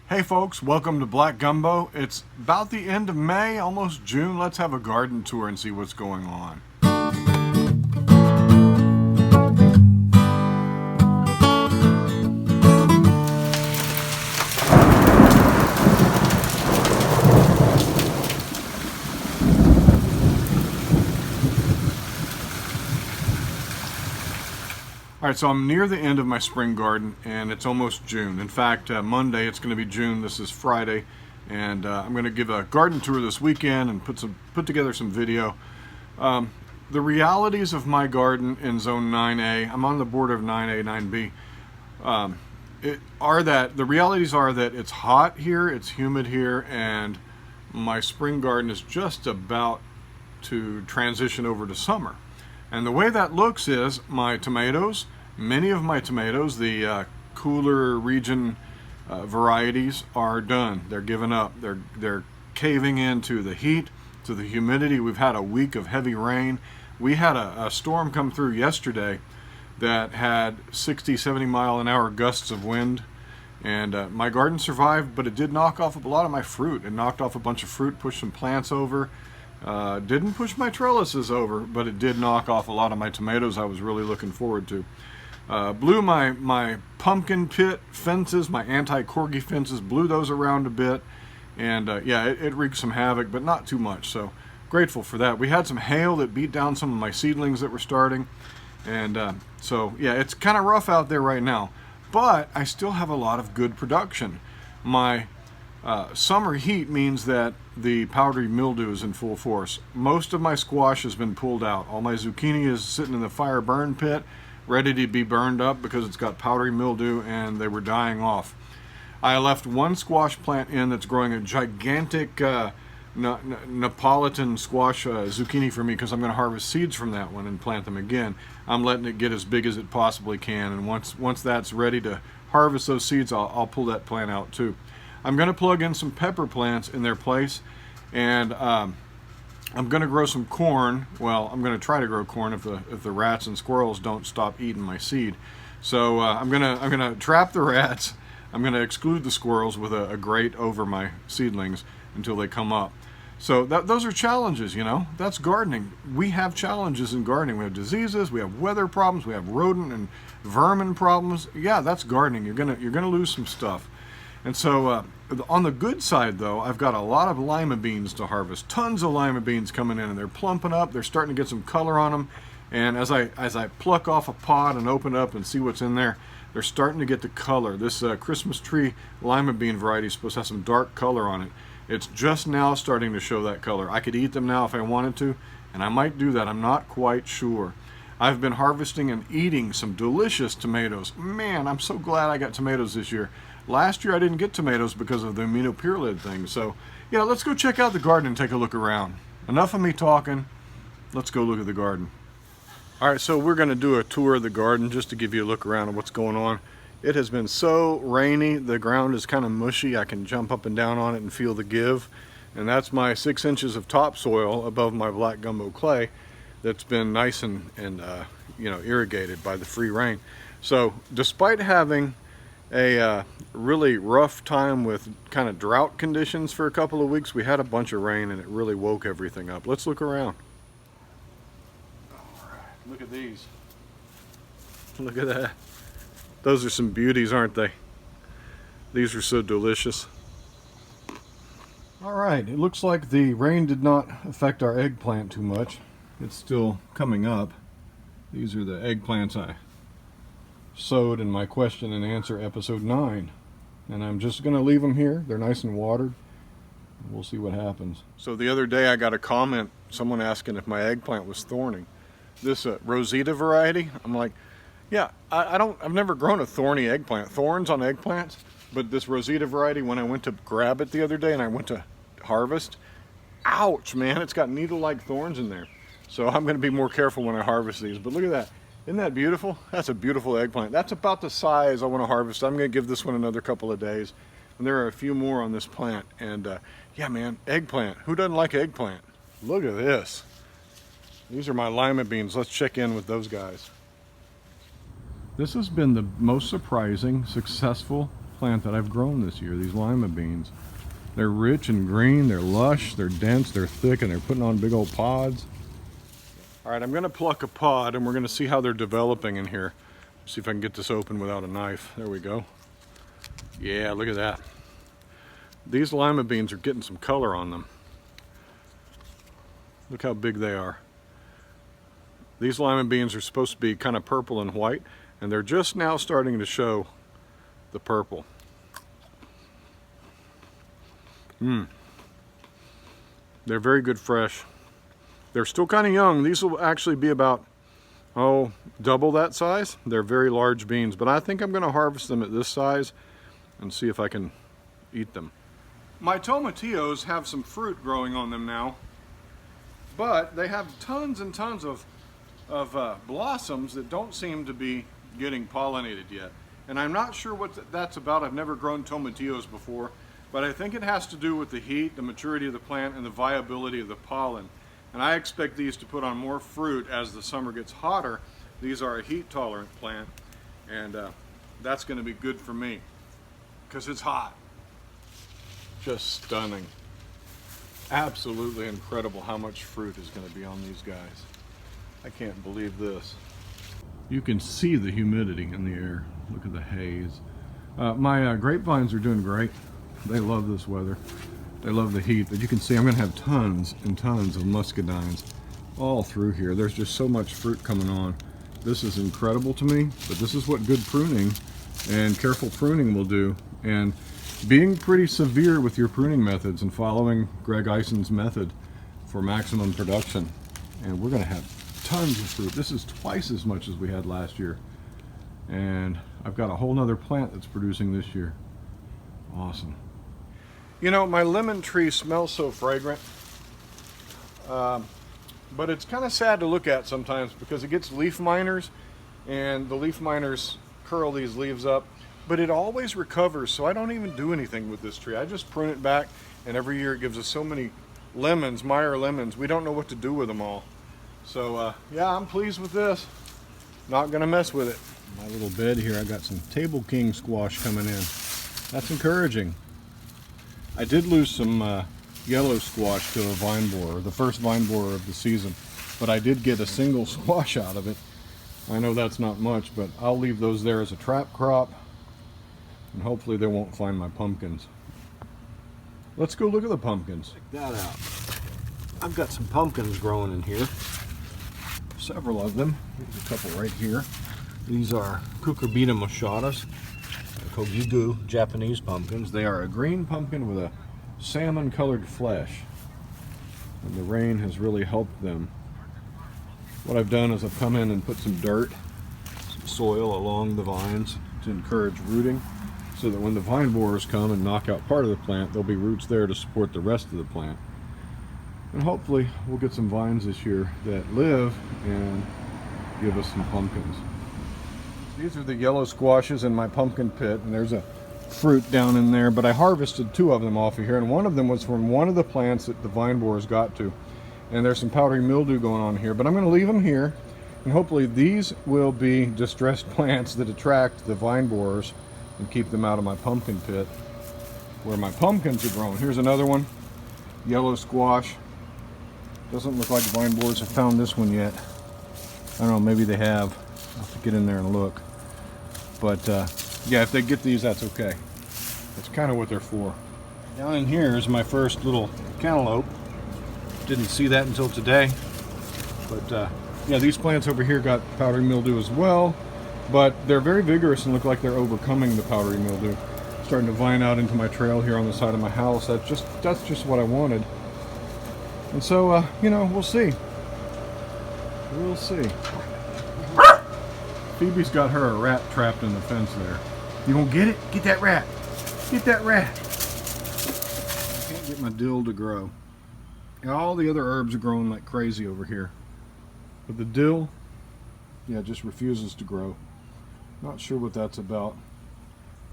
Hey folks, welcome to Black Gumbo. It's about the end of May, almost June. Let's have a garden tour and see what's going on. All right, so I'm near the end of my spring garden and it's almost June. In fact, Monday it's going to be June. This is Friday, and I'm going to give a garden tour this weekend and put together some video. The realities of my garden in Zone 9A, I'm on the border of 9A, 9B, the realities are that it's hot here, it's humid here, and my spring garden is just about to transition over to summer. And the way that looks is my tomatoes, many of my tomatoes, the cooler region varieties, are done. They're giving up. They're caving into the heat, to the humidity. We've had a week of heavy rain. We had a storm come through yesterday that had 60, 70 mile an hour gusts of wind. And my garden survived, but it did knock off a lot of my fruit. It knocked off a bunch of fruit, pushed some plants over. Didn't push my trellises over, but it did knock off a lot of my tomatoes I was really looking forward to. Blew my pumpkin pit fences, my anti-corgi fences, blew those around a bit. And yeah, it wreaked some havoc, but not too much. So grateful for that. We had some hail that beat down some of my seedlings that were starting. And so yeah, it's kind of rough out there right now. But I still have a lot of good production. My summer heat means that the powdery mildew is in full force. Most of my squash has been pulled out. All my zucchini is sitting in the fire burn pit, ready to be burned up because it's got powdery mildew and they were dying off. I left one squash plant in that's growing a gigantic Neapolitan squash zucchini for me because I'm going to harvest seeds from that one and plant them again. I'm letting it get as big as it possibly can, and once that's ready to harvest those seeds, I'll pull that plant out too. I'm going to plug in some pepper plants in their place, and I'm going to grow some corn. Well, I'm going to try to grow corn if the rats and squirrels don't stop eating my seed. So I'm gonna trap the rats. I'm going to exclude the squirrels with a grate over my seedlings until they come up. So those are challenges, you know. That's gardening. We have challenges in gardening. We have diseases, we have weather problems, we have rodent and vermin problems. Yeah, that's gardening. You're gonna lose some stuff. And so on the good side, though, I've got a lot of lima beans to harvest. Tons of lima beans coming in, and they're plumping up. They're starting to get some color on them. And as I pluck off a pod and open it up and see what's in there, they're starting to get the color. This Christmas tree lima bean variety is supposed to have some dark color on it. It's just now starting to show that color. I could eat them now if I wanted to, and I might do that. I'm not quite sure. I've been harvesting and eating some delicious tomatoes. Man, I'm so glad I got tomatoes this year. Last year I didn't get tomatoes because of the aminopyrrolid thing. So yeah, let's go check out the garden and take a look around. Enough of me talking. Let's go look at the garden. All right, so we're going to do a tour of the garden just to give you a look around at what's going on. It has been so rainy, the ground is kind of mushy. I can jump up and down on it and feel the give. And that's my 6 inches of topsoil above my black gumbo clay that's been nice and irrigated by the free rain. So despite having a really rough time with kind of drought conditions for a couple of weeks, we had a bunch of rain and it really woke everything up. Let's look around. All right, look at these. Look at that. Those are some beauties, aren't they? These are so delicious. All right, it looks like the rain did not affect our eggplant too much. It's still coming up. These are the eggplants I sowed in my question and answer episode 9. And I'm just going to leave them here. They're nice and watered. We'll see what happens. So the other day I got a comment, someone asking if my eggplant was thorny. This Rosita variety, I'm like, yeah, I've never grown a thorny eggplant. Thorns on eggplants, but this Rosita variety, when I went to grab it the other day and I went to harvest, ouch, man, it's got needle-like thorns in there. So I'm going to be more careful when I harvest these. But look at that. Isn't that beautiful? That's a beautiful eggplant. That's about the size I want to harvest. I'm going to give this one another couple of days. And there are a few more on this plant. And yeah, man, eggplant. Who doesn't like eggplant? Look at this. These are my lima beans. Let's check in with those guys. This has been the most surprising, successful plant that I've grown this year, these lima beans. They're rich and green, they're lush, they're dense, they're thick, and they're putting on big old pods. All right, I'm gonna pluck a pod and we're gonna see how they're developing in here. See if I can get this open without a knife. There we go. Yeah, look at that. These lima beans are getting some color on them. Look how big they are. These lima beans are supposed to be kind of purple and white, and they're just now starting to show the purple. They're very good fresh. They're still kind of young. These will actually be about, double that size. They're very large beans, but I think I'm going to harvest them at this size and see if I can eat them. My tomatillos have some fruit growing on them now, but they have tons and tons of blossoms that don't seem to be getting pollinated yet. And I'm not sure what that's about. I've never grown tomatillos before, but I think it has to do with the heat, the maturity of the plant, and the viability of the pollen. And I expect these to put on more fruit as the summer gets hotter. These are a heat tolerant plant, and that's going to be good for me because it's hot. Just stunning. Absolutely incredible how much fruit is going to be on these guys. I can't believe this. You can see the humidity in the air. Look at the haze. My grapevines are doing great. They love this weather. They love the heat, but you can see I'm going to have tons and tons of muscadines all through here. There's just so much fruit coming on. This is incredible to me, but this is what good pruning and careful pruning will do. And being pretty severe with your pruning methods and following Greg Ison's method for maximum production. And we're going to have tons of fruit. This is twice as much as we had last year. And I've got a whole nother plant that's producing this year. Awesome. You know, my lemon tree smells so fragrant, but it's kind of sad to look at sometimes because it gets leaf miners, and the leaf miners curl these leaves up, but it always recovers, so I don't even do anything with this tree. I just prune it back, and every year it gives us so many lemons, Meyer lemons. We don't know what to do with them all. So yeah, I'm pleased with this. Not gonna mess with it. My little bed here, I got some Table King squash coming in. That's encouraging. I did lose some yellow squash to a vine borer, the first vine borer of the season, but I did get a single squash out of it. I know that's not much, but I'll leave those there as a trap crop, and hopefully they won't find my pumpkins. Let's go look at the pumpkins. Check that out. I've got some pumpkins growing in here. Several of them. There's a couple right here. These are Cucurbita machadas, Kogigu Japanese pumpkins. They are a green pumpkin with a salmon colored flesh, and the rain has really helped them. What I've done is I've come in and put some dirt, some soil along the vines to encourage rooting, so that when the vine borers come and knock out part of the plant, there'll be roots there to support the rest of the plant. And hopefully we'll get some vines this year that live and give us some pumpkins. These are the yellow squashes in my pumpkin pit, and there's a fruit down in there, but I harvested 2 of them off of here, and one of them was from one of the plants that the vine borers got to. And there's some powdery mildew going on here, but I'm going to leave them here, and hopefully these will be distressed plants that attract the vine borers and keep them out of my pumpkin pit where my pumpkins are growing. Here's another one, yellow squash. Doesn't look like the vine borers have found this one yet. I don't know, maybe they have. I'll have to get in there and look. But yeah, if they get these, that's okay. That's kind of what they're for. Down in here is my first little cantaloupe. Didn't see that until today. But yeah, these plants over here got powdery mildew as well. But they're very vigorous and look like they're overcoming the powdery mildew. Starting to vine out into my trail here on the side of my house. That's just what I wanted. And so, you know, we'll see. We'll see. Phoebe's got her a rat trapped in the fence there. You gonna get it? Get that rat. Get that rat. I can't get my dill to grow. And all the other herbs are growing like crazy over here. But the dill, yeah, just refuses to grow. Not sure what that's about.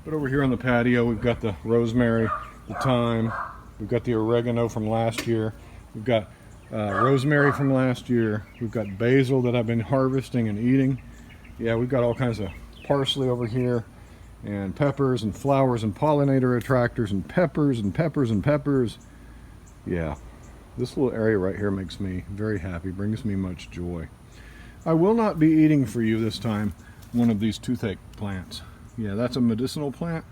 But over here on the patio, we've got the rosemary, the thyme. We've got the oregano from last year. We've got rosemary from last year. We've got basil that I've been harvesting and eating. Yeah, we've got all kinds of parsley over here. and peppers and flowers and pollinator attractors and peppers and peppers and peppers. Yeah, this little area right here makes me very happy, brings me much joy. I will not be eating for you this time one of these toothache plants. Yeah, that's a medicinal plant.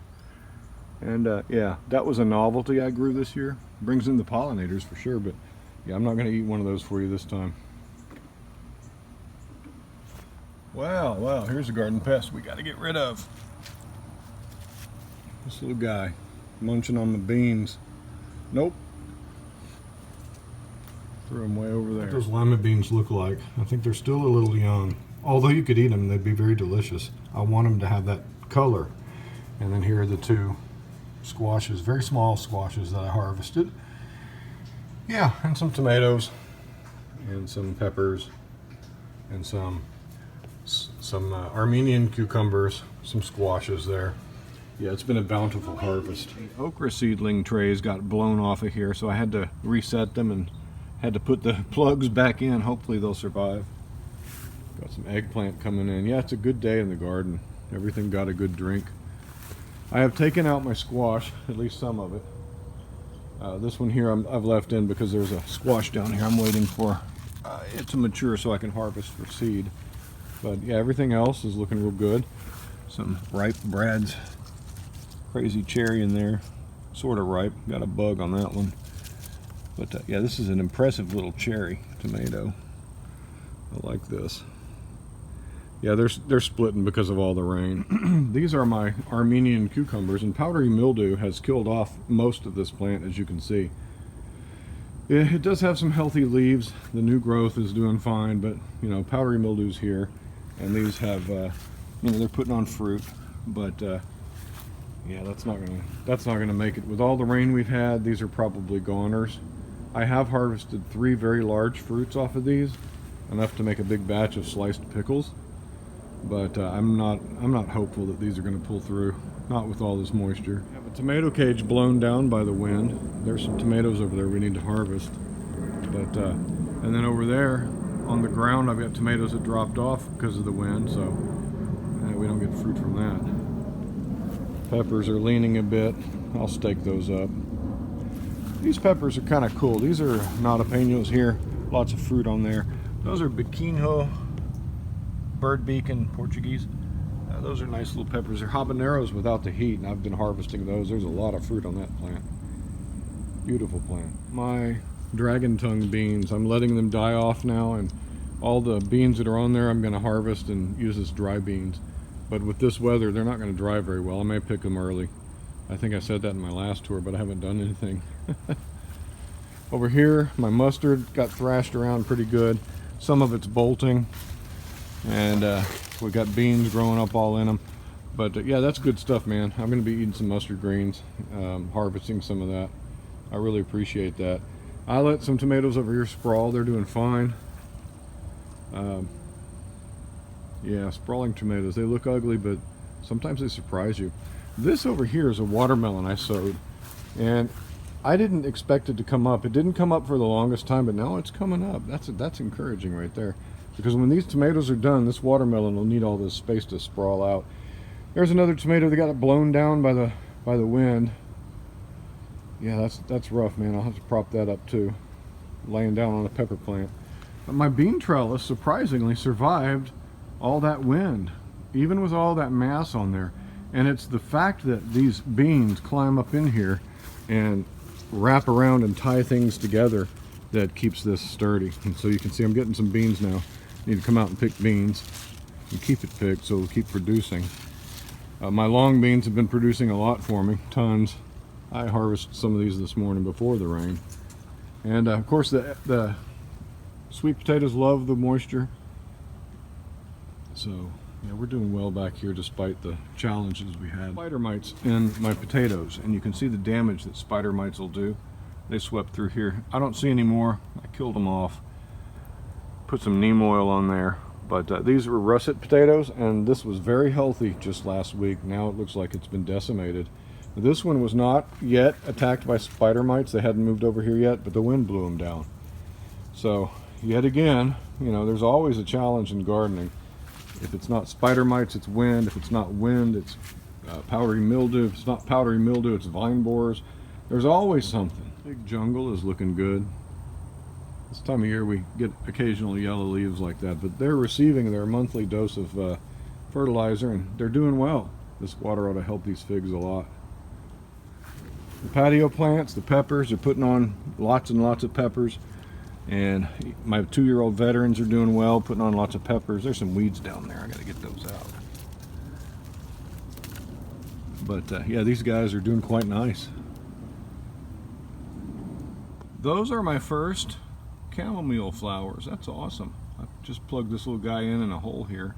And yeah, that was a novelty I grew this year. Brings in the pollinators for sure, but yeah, I'm not going to eat one of those for you this time. Wow, here's a garden pest we got to get rid of. This little guy munching on the beans. Nope. Throw them way over there. What those lima beans look like. I think they're still a little young. Although you could eat them, they'd be very delicious. I want them to have that color. And then here are the two squashes, very small squashes that I harvested. Yeah, and some tomatoes, and some peppers, and some Armenian cucumbers, some squashes there. Yeah, it's been a bountiful harvest. The okra seedling trays got blown off of here, so I had to reset them and had to put the plugs back in. Hopefully they'll survive. Got some eggplant coming in. Yeah, it's a good day in the garden. Everything got a good drink. I have taken out my squash, at least some of it. This one here I've left in because there's a squash down here I'm waiting for it to mature so I can harvest for seed. But yeah, everything else is looking real good. Some ripe Brad's crazy cherry in there, sort of ripe. Got a bug on that one. But yeah, this is an impressive little cherry tomato. I like this. Yeah, they're splitting because of all the rain. These are my Armenian cucumbers, and powdery mildew has killed off most of this plant, as you can see. It does have some healthy leaves. The new growth is doing fine, but you know, powdery mildew's here, and these have, you know, they're putting on fruit. But yeah, that's not gonna make it. With all the rain we've had, these are probably goners. I have harvested 3 very large fruits off of these, enough to make a big batch of sliced pickles. But I'm not hopeful that these are going to pull through, not with all this moisture. I have a tomato cage blown down by the wind. There's some tomatoes over there we need to harvest. But and then over there on the ground I've got tomatoes that dropped off because of the wind, so we don't get fruit from that. Peppers are leaning a bit. I'll stake those up. These peppers are kind of cool. These are jalapenos here. Lots of fruit on there. Those are biquinho, bird beak in Portuguese. Those are nice little peppers. They're habaneros without the heat, and I've been harvesting those. There's a lot of fruit on that plant. Beautiful plant. My dragon tongue beans, I'm letting them die off now, and all the beans that are on there I'm going to harvest and use as dry beans. But with this weather, they're not going to dry very well. I may pick them early. I think I said that in my last tour, but I haven't done anything. Over here, my mustard got thrashed around pretty good. Some of it's bolting, and we got beans growing up all in them. But yeah, that's good stuff, man. I'm going to be eating some mustard greens, harvesting some of that. I really appreciate that. I let some tomatoes over here sprawl. They're doing fine. Yeah, sprawling tomatoes. They look ugly, but sometimes they surprise you. This over here is a watermelon I sowed, and I didn't expect it to come up. It didn't come up for the longest time, but now it's coming up. That's encouraging right there. Because when these tomatoes are done, this watermelon will need all this space to sprawl out. There's another tomato that got it blown down by the wind. Yeah, that's rough, man. I'll have to prop that up too, laying down on a pepper plant. But my bean trellis surprisingly survived all that wind, even with all that mass on there. And it's the fact that these beans climb up in here and wrap around and tie things together that keeps this sturdy. And so you can see I'm getting some beans now. Need to come out and pick beans and keep it picked so it'll keep producing. My long beans have been producing a lot for me, tons. I harvested some of these this morning before the rain. And of course the sweet potatoes love the moisture. So yeah, we're doing well back here despite the challenges we had. Spider mites in my potatoes, and you can see the damage that spider mites will do. They swept through here. I don't see any more. I killed them off. Put some neem oil on there. But these were russet potatoes, and this was very healthy just last week. Now it looks like it's been decimated. This one was not yet attacked by spider mites. They hadn't moved over here yet, but the wind blew them down. So yet again, you know, there's always a challenge in gardening. If it's not spider mites, it's wind. If it's not wind, it's powdery mildew. If it's not powdery mildew, it's vine borers. There's always something. Big jungle is looking good. This time of year we get occasional yellow leaves like that, but they're receiving their monthly dose of fertilizer and they're doing well. This water ought to help these figs a lot. The patio plants, the peppers, are putting on lots and lots of peppers. And my 2-year-old veterans are doing well, putting on lots of peppers. There's some weeds down there. I got to get those out. But yeah, these guys are doing quite nice. Those are my first chamomile flowers. That's awesome. I just plugged this little guy in a hole here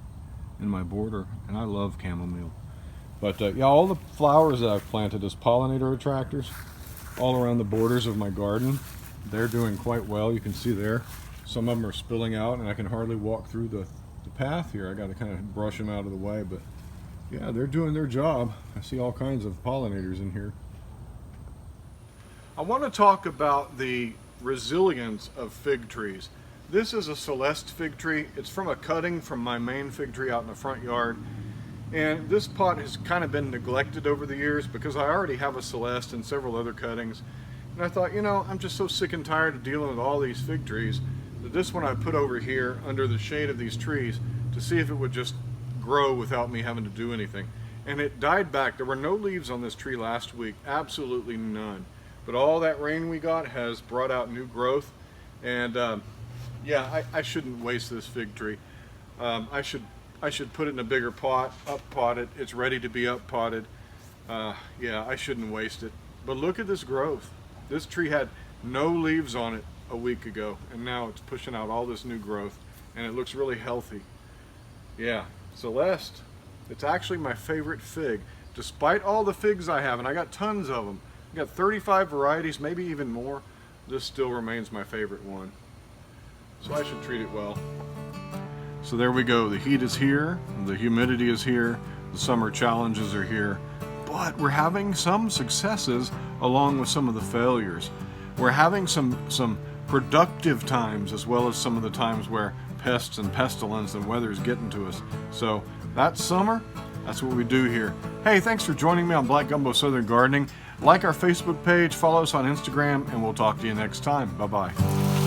in my border, and I love chamomile. But yeah, all the flowers that I've planted as pollinator attractors all around the borders of my garden, they're doing quite well. You can see there, some of them are spilling out, and I can hardly walk through the path here. I got to kind of brush them out of the way, but yeah, they're doing their job. I see all kinds of pollinators in here. I want to talk about the resilience of fig trees. This is a Celeste fig tree. It's from a cutting from my main fig tree out in the front yard. And this pot has kind of been neglected over the years because I already have a Celeste and several other cuttings. And I thought, you know, I'm just so sick and tired of dealing with all these fig trees that this one I put over here under the shade of these trees to see if it would just grow without me having to do anything. And it died back. There were no leaves on this tree last week, absolutely none. But all that rain we got has brought out new growth. And yeah, I shouldn't waste this fig tree. I should put it in a bigger pot, up-pot it. It's ready to be up-potted. Yeah, I shouldn't waste it. But look at this growth. This tree had no leaves on it a week ago, and now it's pushing out all this new growth, and it looks really healthy. Yeah, Celeste, it's actually my favorite fig. Despite all the figs I have, and I got tons of them, I got 35 varieties, maybe even more, this still remains my favorite one. So I should treat it well. So there we go. The heat is here, the humidity is here, the summer challenges are here, but we're having some successes along with some of the failures. We're having some productive times as well as some of the times where pests and pestilence and weather is getting to us. So that's summer. That's what we do here. Hey, thanks for joining me on Black Gumbo Southern Gardening. Like our Facebook page, follow us on Instagram, and we'll talk to you next time. Bye-bye.